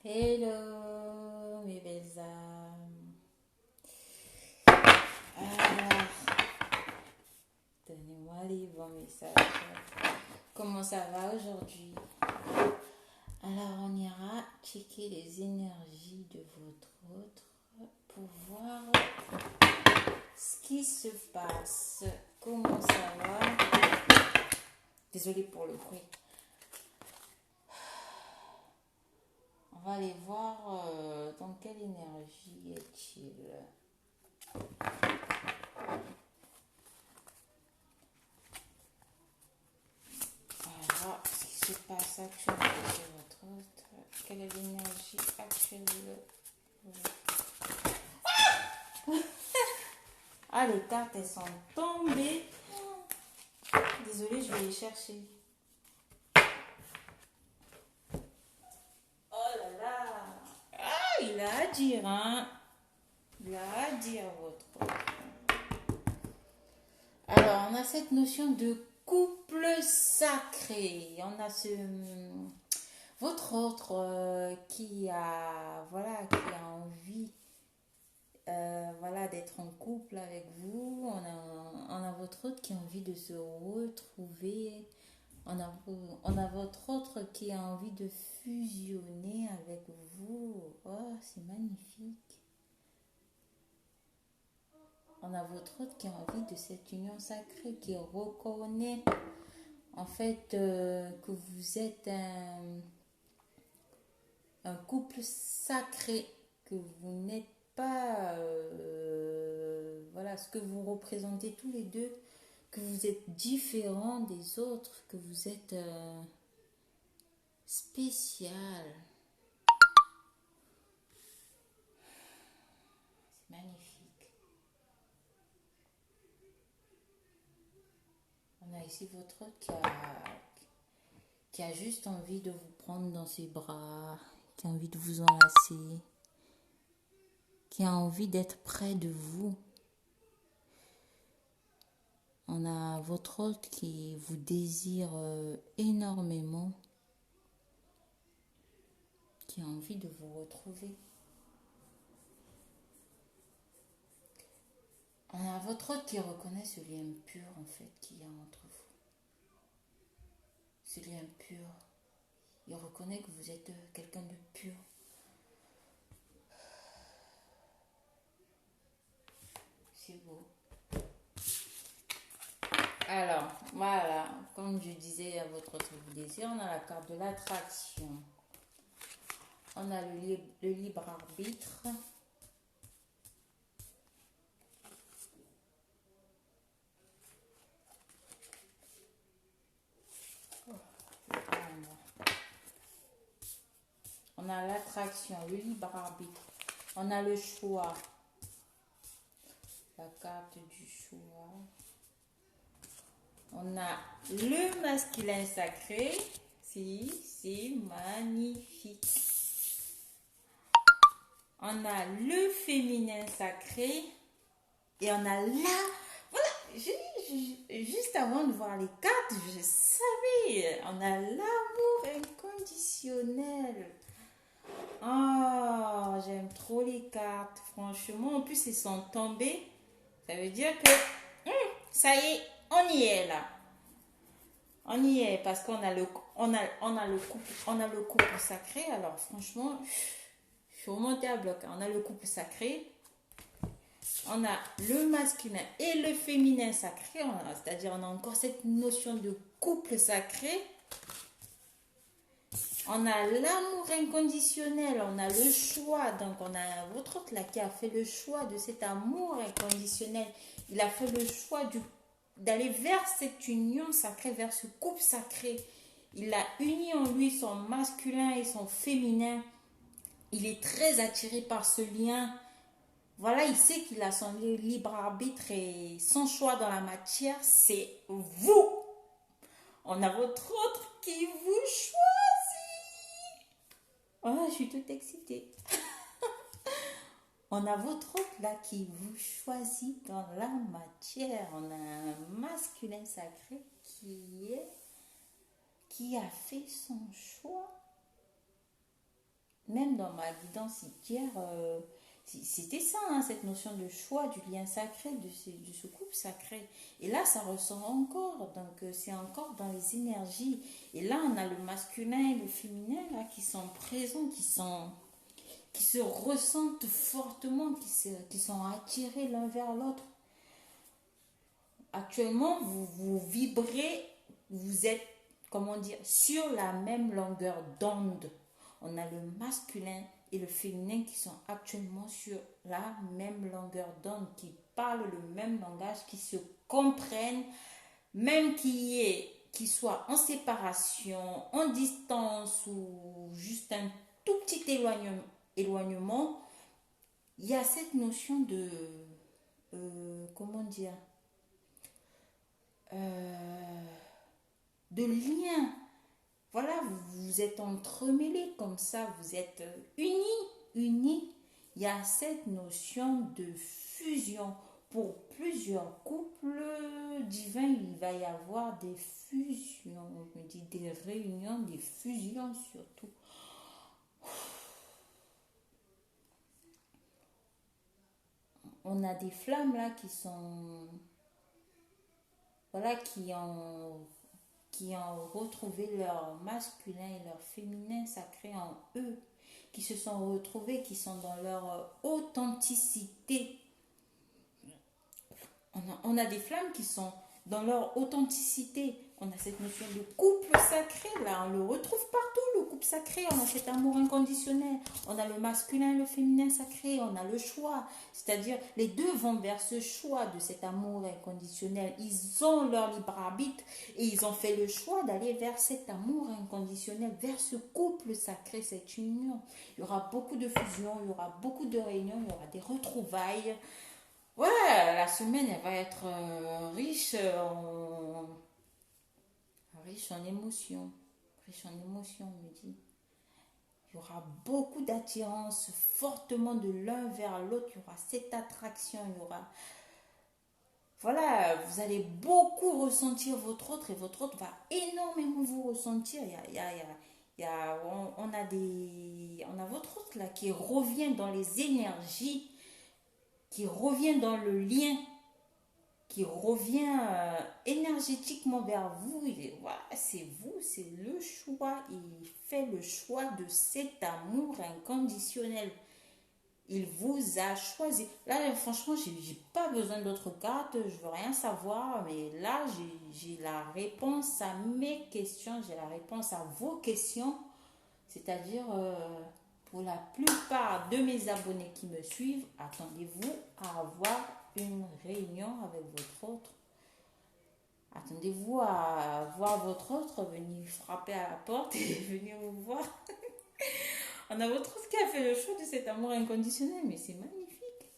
Hello, mes belles âmes. Alors, donnez-moi les bons messages. Comment ça va aujourd'hui? Alors, on ira checker les énergies de votre autre pour voir ce qui se passe. Comment ça va? Désolée pour le bruit. On va aller voir dans quelle énergie est-il. Voilà ce qui se passe actuellement chez votre autre. Quelle est l'énergie actuelle de Ah, les cartes, elles sont tombées. Désolée, je vais les chercher. Oh là là. Ah, il a à dire, hein. Il a à dire, votre autre. Alors, on a cette notion de couple sacré. On a votre autre qui a envie d'être en couple avec vous. On a votre autre qui a envie de se retrouver. On a votre autre qui a envie de fusionner avec vous. Oh, c'est magnifique. On a votre autre qui a envie de cette union sacrée, qui reconnaît en fait que vous êtes un couple sacré, que vous n'êtes pas ce que vous représentez tous les deux, que vous êtes différents des autres, que vous êtes spécial. C'est magnifique. On a ici votre autre qui a juste envie de vous prendre dans ses bras, qui a envie de vous enlacer, qui a envie d'être près de vous. On a votre autre qui vous désire énormément, qui a envie de vous retrouver. On a votre autre qui reconnaît ce lien pur en fait qu'il y a entre vous. Ce lien pur. Il reconnaît que vous êtes quelqu'un de pur. C'est beau. Alors, voilà, comme je disais à votre autre désir, on a la carte de l'attraction. On a le libre arbitre. On a l'attraction, le libre arbitre. On a le choix. La carte du choix. On a le masculin sacré. Si, c'est magnifique. On a le féminin sacré. Et on a là. Voilà, juste avant de voir les cartes, je savais. On a l'amour inconditionnel. Oh, j'aime trop les cartes. Franchement, en plus, elles sont tombées. Ça veut dire que ça y est, on y est là. On y est parce qu'on a le couple sacré. Alors franchement, je suis remontée à bloc. On a le couple sacré. On a le masculin et le féminin sacré. C'est-à-dire on a encore cette notion de couple sacré. On a l'amour inconditionnel, on a le choix. Donc, on a votre autre là qui a fait le choix de cet amour inconditionnel. Il a fait le choix d'aller vers cette union sacrée, vers ce couple sacré. Il a uni en lui son masculin et son féminin. Il est très attiré par ce lien. Voilà, il sait qu'il a son libre arbitre et son choix dans la matière, c'est vous. On a votre autre qui vous choisit. Oh, je suis toute excitée. On a votre autre là qui vous choisit dans la matière. On a un masculin sacré qui a fait son choix. même dans ma guidance hier, c'était ça, hein, cette notion de choix, du lien sacré, de ce couple sacré. Et là, ça ressort encore. Donc, c'est encore dans les énergies. Et là, on a le masculin et le féminin là, qui sont présents, qui se ressentent fortement, qui sont attirés l'un vers l'autre. Actuellement, vous vibrez, vous êtes, comment dire, sur la même longueur d'onde. On a le masculin et le féminin qui sont actuellement sur la même longueur d'onde, qui parlent le même langage, qui se comprennent, même qui soient en séparation, en distance ou juste un tout petit éloignement, il y a cette notion de, comment dire, euh, de lien. Voilà, vous êtes entremêlés comme ça, vous êtes unis. Il y a cette notion de fusion. Pour plusieurs couples divins, il va y avoir des fusions, je me dis des réunions, des fusions surtout. On a des flammes là qui sont, voilà, qui ont retrouvé leur masculin et leur féminin sacré en eux, qui se sont retrouvés, qui sont dans leur authenticité. On a des flammes qui sont dans leur authenticité. On a cette notion de couple sacré, là, on le retrouve partout, le couple sacré. On a cet amour inconditionnel. On a le masculin et le féminin sacré. On a le choix. C'est-à-dire, les deux vont vers ce choix de cet amour inconditionnel. Ils ont leur libre arbitre et ils ont fait le choix d'aller vers cet amour inconditionnel, vers ce couple sacré, cette union. Il y aura beaucoup de fusions, il y aura beaucoup de réunions, il y aura des retrouvailles. Ouais, la semaine, elle va être riche en émotions. Riche en émotions, on me dit. Il y aura beaucoup d'attirance, fortement de l'un vers l'autre. Il y aura cette attraction, il y aura... Voilà, vous allez beaucoup ressentir votre autre et votre autre va énormément vous ressentir. On a votre autre là qui revient dans les énergies, qui revient dans le lien, qui revient énergétiquement vers vous. Voilà, c'est vous, c'est le choix. Il fait le choix de cet amour inconditionnel. Il vous a choisi. Là, franchement, j'ai pas besoin d'autres cartes. Je veux rien savoir. Mais là, j'ai la réponse à mes questions. J'ai la réponse à vos questions. C'est-à-dire, pour la plupart de mes abonnés qui me suivent, attendez-vous à avoir une réunion avec votre autre. Attendez-vous à voir votre autre venir frapper à la porte et venir vous voir. On a votre autre qui a fait le choix de cet amour inconditionnel, mais c'est magnifique.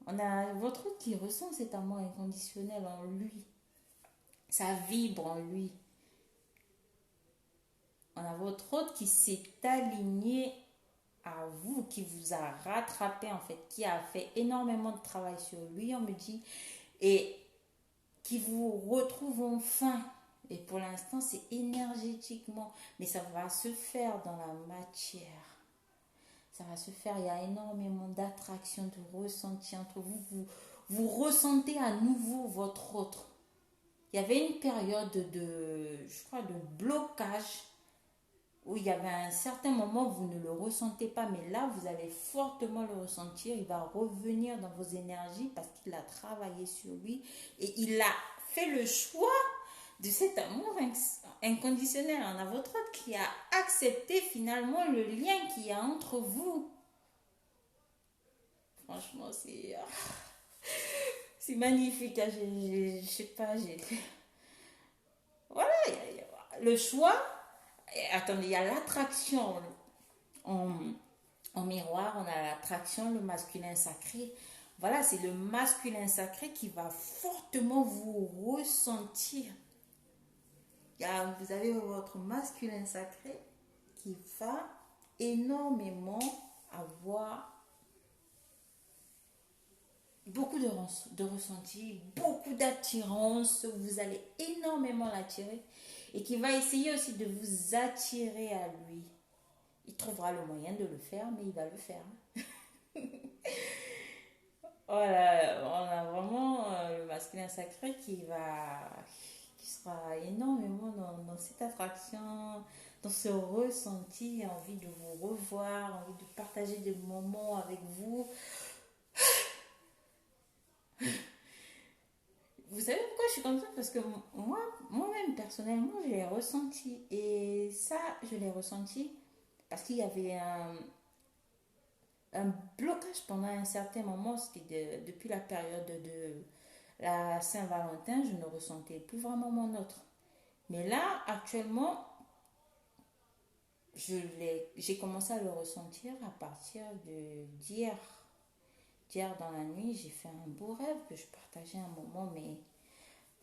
On a votre autre qui ressent cet amour inconditionnel en lui. Ça vibre en lui. On a votre autre qui s'est aligné à vous, qui vous a rattrapé en fait, qui a fait énormément de travail sur lui, on me dit, et qui vous retrouve enfin. Et pour l'instant, c'est énergétiquement, mais ça va se faire dans la matière. Ça va se faire, il y a énormément d'attraction, de ressenti entre vous. Vous ressentez à nouveau votre autre. Il y avait une période je crois, de blocage où il y avait un certain moment où vous ne le ressentez pas, mais là, vous allez fortement le ressentir. Il va revenir dans vos énergies parce qu'il a travaillé sur lui et il a fait le choix de cet amour inconditionnel. On a votre autre qui a accepté finalement le lien qu'il y a entre vous. Franchement, c'est magnifique. Je sais pas, voilà, le choix. Attendez, il y a l'attraction en miroir, on a l'attraction, le masculin sacré. Voilà, c'est le masculin sacré qui va fortement vous ressentir. Vous avez votre masculin sacré qui va énormément avoir beaucoup de ressenti, beaucoup d'attirance. Vous allez énormément l'attirer et qui va essayer aussi de vous attirer à lui. il trouvera le moyen de le faire, mais il va le faire. Voilà, on a vraiment le masculin sacré qui sera énormément dans cette attraction, dans ce ressenti, envie de vous revoir, envie de partager des moments avec vous. Vous savez pourquoi je suis comme ça? Parce que moi-même, personnellement, je l'ai ressenti. Et ça, je l'ai ressenti parce qu'il y avait un blocage pendant un certain moment. C'était depuis la période de la Saint-Valentin, je ne ressentais plus vraiment mon autre. Mais là, actuellement, j'ai commencé à le ressentir à partir de d'hier. D'hier dans la nuit, j'ai fait un beau rêve que je partageais un moment, mais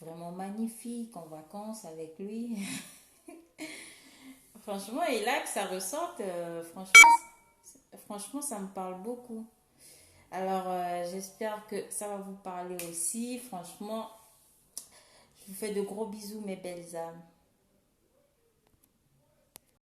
vraiment magnifique en vacances avec lui. Franchement, et là que ça ressorte, franchement, ça me parle beaucoup. Alors, j'espère que ça va vous parler aussi. Franchement, je vous fais de gros bisous, mes belles âmes.